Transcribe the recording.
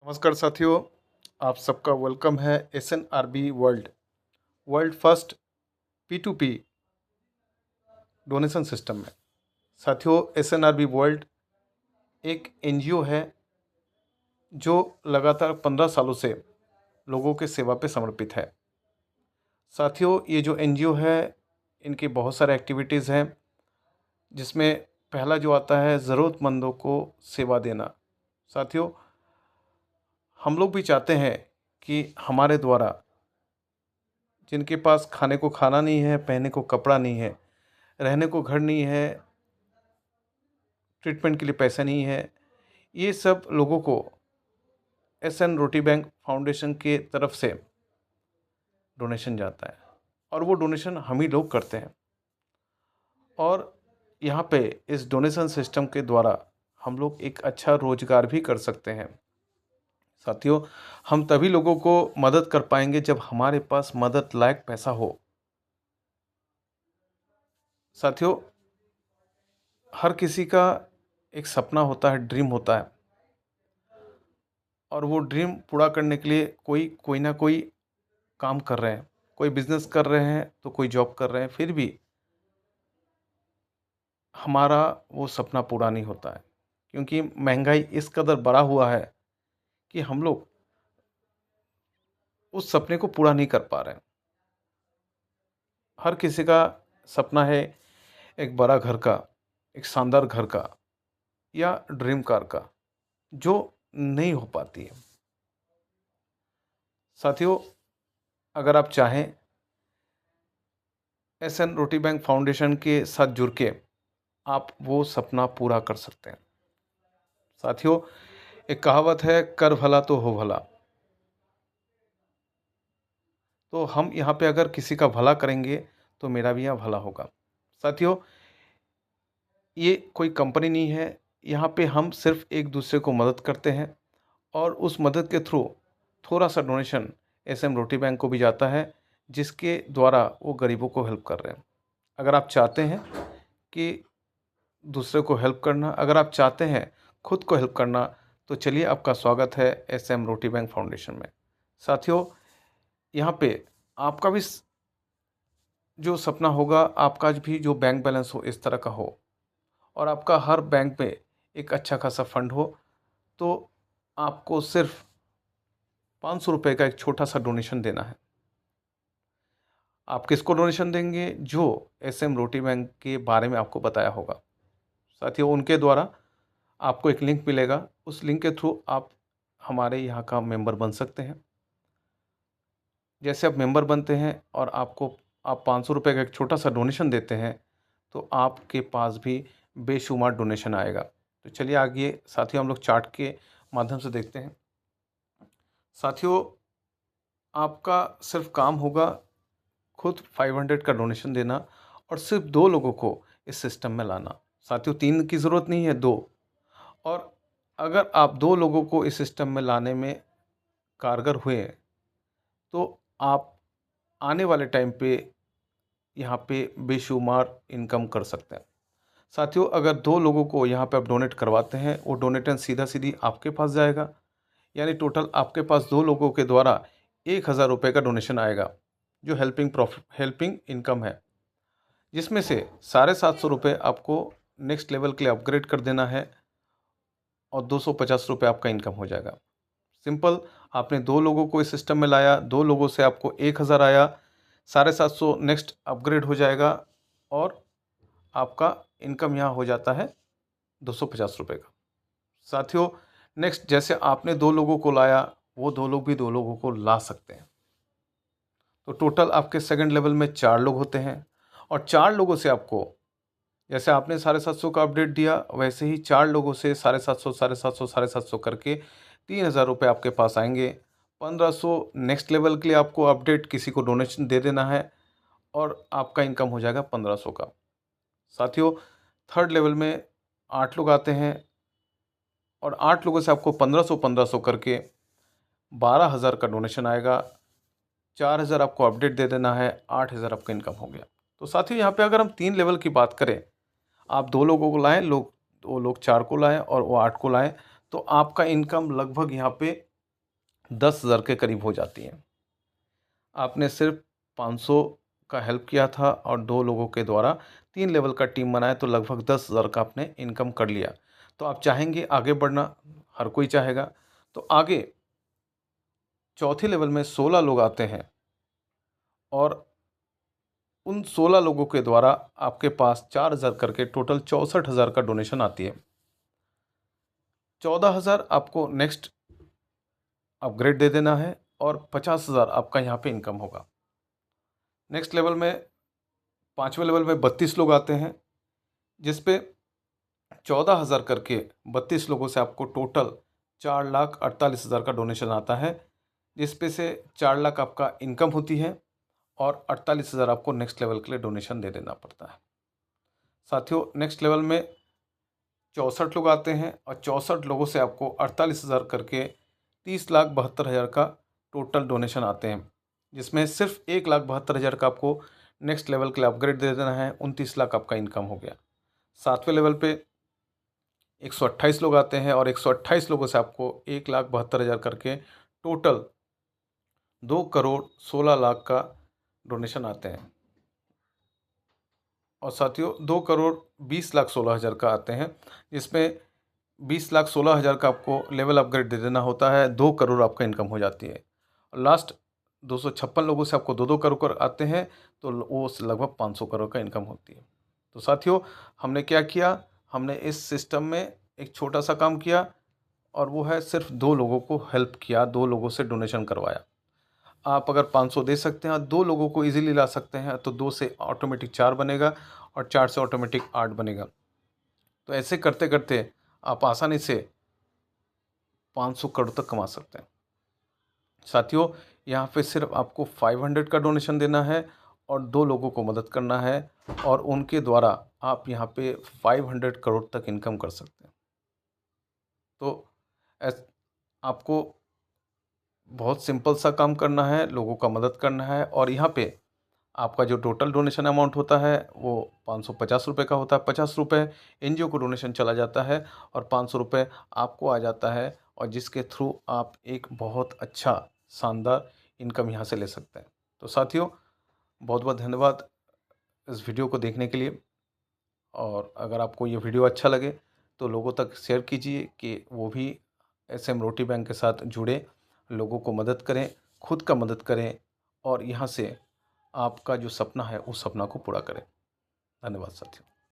नमस्कार साथियों, आप सबका वेलकम है SNRB world world first P2P donation system में। साथियों, SNRB वर्ल्ड एक NGO है जो लगातार 15 सालों से लोगों के सेवा पे समर्पित है। साथियों, ये जो NGO है, इनकी बहुत सारे एक्टिविटीज़ हैं, जिसमें पहला जो आता है ज़रूरतमंदों को सेवा देना। साथियों, हम लोग भी चाहते हैं कि हमारे द्वारा जिनके पास खाने को खाना नहीं है, पहनने को कपड़ा नहीं है, रहने को घर नहीं है, ट्रीटमेंट के लिए पैसा नहीं है, ये सब लोगों को SN रोटी बैंक फाउंडेशन के तरफ से डोनेशन जाता है और वो डोनेशन हम ही लोग करते हैं। और यहाँ पे इस डोनेशन सिस्टम के द्वारा हम लोग एक अच्छा रोजगार भी कर सकते हैं। साथियों, हम तभी लोगों को मदद कर पाएंगे जब हमारे पास मदद लायक पैसा हो। साथियों, हर किसी का एक सपना होता है, ड्रीम होता है, और वो ड्रीम पूरा करने के लिए कोई ना कोई काम कर रहे हैं, कोई बिजनेस कर रहे हैं तो कोई जॉब कर रहे हैं, फिर भी हमारा वो सपना पूरा नहीं होता है, क्योंकि महंगाई इस कदर बढ़ा हुआ है कि हम लोग उस सपने को पूरा नहीं कर पा रहे हैं। हर किसी का सपना है एक बड़ा घर का, एक शानदार घर का, या ड्रीम कार का, जो नहीं हो पाती है। साथियों, अगर आप चाहें SN रोटी बैंक फाउंडेशन के साथ जुड़ के आप वो सपना पूरा कर सकते हैं। साथियों, एक कहावत है, कर भला तो हो भला। तो हम यहाँ पे अगर किसी का भला करेंगे तो मेरा भी यहाँ भला होगा। साथियों, ये कोई कंपनी नहीं है, यहाँ पे हम सिर्फ एक दूसरे को मदद करते हैं और उस मदद के थ्रू थोड़ा सा डोनेशन SM रोटी बैंक को भी जाता है, जिसके द्वारा वो गरीबों को हेल्प कर रहे हैं। अगर आप चाहते हैं कि दूसरे को हेल्प करना, अगर आप चाहते हैं खुद को हेल्प करना, तो चलिए, आपका स्वागत है SM रोटी बैंक फाउंडेशन में। साथियों, यहाँ पे आपका भी जो सपना होगा, आपका भी जो बैंक बैलेंस हो इस तरह का हो, और आपका हर बैंक में एक अच्छा खासा फंड हो, तो आपको सिर्फ 500 रुपये का एक छोटा सा डोनेशन देना है। आप किसको डोनेशन देंगे? जो SM रोटी बैंक के बारे में आपको बताया होगा। साथियों, उनके द्वारा आपको एक लिंक मिलेगा, उस लिंक के थ्रू आप हमारे यहाँ का मेंबर बन सकते हैं। जैसे आप मेंबर बनते हैं और आप 500 रुपये का एक छोटा सा डोनेशन देते हैं, तो आपके पास भी बेशुमार डोनेशन आएगा। तो चलिए आगे साथियों, हम लोग चार्ट के माध्यम से देखते हैं। साथियों, आपका सिर्फ काम होगा खुद 500 का डोनेशन देना और सिर्फ 2 लोगों को इस सिस्टम में लाना। साथियों, 3 की ज़रूरत नहीं है, 2। और अगर आप 2 लोगों को इस सिस्टम में लाने में कारगर हुए, तो आप आने वाले टाइम पे यहाँ पे बेशुमार इनकम कर सकते हैं। साथियों, अगर 2 लोगों को यहाँ पे आप डोनेट करवाते हैं, वो डोनेशन सीधा-सीधी आपके पास जाएगा, यानी टोटल आपके पास 2 लोगों के द्वारा 1000 रुपये का डोनेशन आएगा, जो हेल्पिंग इनकम है, जिसमें से 750 रुपये आपको नेक्स्ट लेवल के लिए अपग्रेड कर देना है और 250 रुपये आपका इनकम हो जाएगा। सिंपल, आपने 2 लोगों को इस सिस्टम में लाया, 2 लोगों से आपको 1000 आया, 750 नेक्स्ट अपग्रेड हो जाएगा और आपका इनकम यहाँ हो जाता है 250 रुपये का। साथियों, नेक्स्ट जैसे आपने 2 लोगों को लाया, वो 2 लोग भी 2 लोगों को ला सकते हैं। तो टोटल आपके सेकंड लेवल में 4 लोग होते हैं, और 4 लोगों से आपको, जैसे आपने 750 का अपडेट दिया, वैसे ही 4 लोगों से 750, 750, 750 करके 3000 रुपये आपके पास आएंगे। 1500 नेक्स्ट लेवल के लिए आपको अपडेट किसी को डोनेशन दे देना है और आपका इनकम हो जाएगा 1500 का। साथियों, थर्ड लेवल में 8 लोग आते हैं और 8 लोगों से आपको 1500 करके 12000 का डोनेशन आएगा। 4000 आपको अपडेट दे देना है, 8000 आपका इनकम हो गया। तो साथियों, यहाँ पे अगर हम 3 लेवल की बात करें, आप 2 लोगों को लाएं, वो लोग 4 को लाएं और वो 8 को लाएं, तो आपका इनकम लगभग यहाँ पे 10,000 के करीब हो जाती हैं। आपने सिर्फ 500 का हेल्प किया था और 2 लोगों के द्वारा 3 लेवल का टीम बनाया, तो लगभग 10,000 का आपने इनकम कर लिया। तो आप चाहेंगे आगे बढ़ना, हर कोई चाहेगा। तो आगे चौथे लेवल में 16 लोग आते हैं और उन 16 लोगों के द्वारा आपके पास 4,000 करके टोटल 64,000 का डोनेशन आती है। 14,000 आपको नेक्स्ट अपग्रेड दे देना है और 50,000 आपका यहाँ पे इनकम होगा। नेक्स्ट लेवल में 5वें लेवल में 32 लोग आते हैं, जिस पे 14,000 करके 32 लोगों से आपको टोटल 4,48,000 का डोनेशन आता है, जिस पे से 4 लाख आपका इनकम होती है और 48,000 आपको नेक्स्ट लेवल के लिए डोनेशन दे देना पड़ता है। साथियों, नेक्स्ट लेवल में 64 लोग आते हैं और 64 लोगों से आपको 48,000 करके 30,72,000 का टोटल डोनेशन आते हैं, जिसमें सिर्फ 1,72,000 का आपको नेक्स्ट लेवल के लिए अपग्रेड दे देना है। 29 लाख आपका इनकम हो गया। 7वें लेवल पे 128 लोग आते हैं और 128 लोगों से आपको 1,72,000 करके टोटल 2,16,00,000 का डोनेशन आते हैं। और साथियों 2,20,16,000 का आते हैं, जिसमें 20,16,000 का आपको लेवल अपग्रेड दे देना होता है। 2 करोड़ आपका इनकम हो जाती है। और लास्ट 256 लोगों से आपको 2-2 करोड़ आते हैं, तो वो लगभग 500 करोड़ का इनकम होती है। तो साथियों, हमने क्या किया, हमने इस सिस्टम में एक छोटा सा काम किया और वो है सिर्फ 2 लोगों को हेल्प किया, 2 लोगों से डोनेशन करवाया। आप अगर 500 दे सकते हैं और 2 लोगों को इजीली ला सकते हैं, तो 2 से ऑटोमेटिक 4 बनेगा और 4 से ऑटोमेटिक 8 बनेगा। तो ऐसे करते करते आप आसानी से 500 करोड़ तक कमा सकते हैं। साथियों, यहाँ पे सिर्फ आपको 500 का डोनेशन देना है और 2 लोगों को मदद करना है और उनके द्वारा आप यहाँ पे 500 करोड़ तक इनकम कर सकते हैं। तो आपको बहुत सिंपल सा काम करना है, लोगों का मदद करना है और यहाँ पे आपका जो टोटल डोनेशन अमाउंट होता है वो 550 रुपये का होता है। 50 रुपये एनजीओ को डोनेशन चला जाता है और 500 रुपये आपको आ जाता है, और जिसके थ्रू आप एक बहुत अच्छा शानदार इनकम यहाँ से ले सकते हैं। तो साथियों, बहुत बहुत धन्यवाद इस वीडियो को देखने के लिए। और अगर आपको ये वीडियो अच्छा लगे तो लोगों तक शेयर कीजिए कि वो भी एसएम रोटी बैंक के साथ जुड़े, लोगों को मदद करें, खुद का मदद करें और यहाँ से आपका जो सपना है उस सपना को पूरा करें। धन्यवाद साथियों।